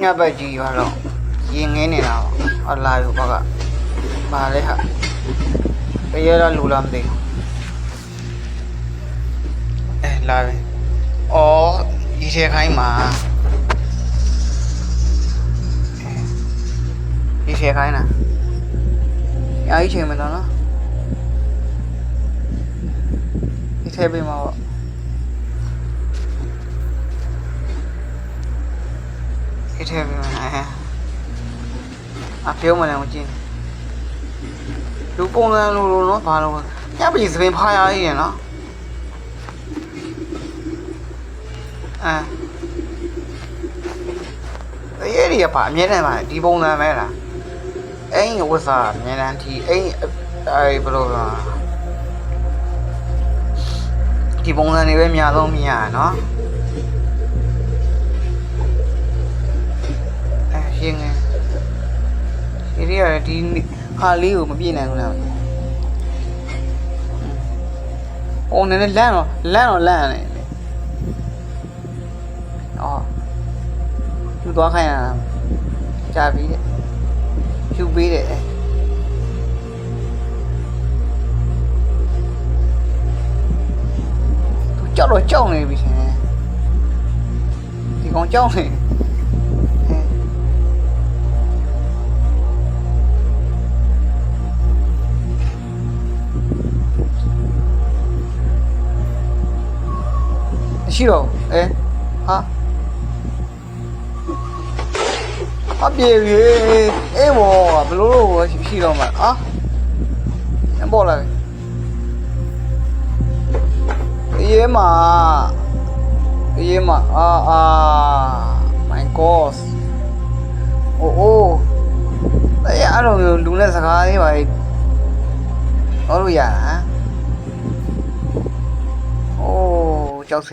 ညဘက်ကြီးရောတော့ရင်ငင်းနေတာပေါ့အလာယူဘက်ကပါလေဟာတရေတော့လူလာမသိဘူးလာပြီအော်ဒီထဲခိုင်းမှာဒီထဲခိုင်းတာအားကြီးချိန်မတော့နော်ဒီထဲပေးမှာပေါ့ဒီထဲပေးမှာအပြောမလဲမကြည့်လူပုံစံလိုနော်ဘာလို့ညပြည်စပင်ဖားရရည်နော်အဲ့ဒီကပါအမြဲတမ်းပါဒီပုံစံပဲလားအဲ့ဒီဝတ်စားအမြဲတမ်းဒီအဲ့ဘယ်လိုလဲဒီပုံစံတွေပဲများဆုံးမြင်ရနော်ရှင်းနေဒီရဒီဟာလေးကိုမပြည့်နိုင်ဘူးလား။အိုးနည်းနည်းလန့်နေ။အော်သူသွားခိုင်းရတာကြာပြီတဲ့။ဖြူပေးတယ်။သူကြောက်တော့ကြောက်နေပြီရှင်။ဒီကောင်ကြောက်နေ။ရှိတော့ဟာအပြေရေအေးဘောဘလို့လို့ရှိတော့မှာအပေါ်လာအေးမmy god အိုးအဲ့လိုလူနဲ့စကားလေးပါဟောလို့ရဟမ်အိုးကြောက်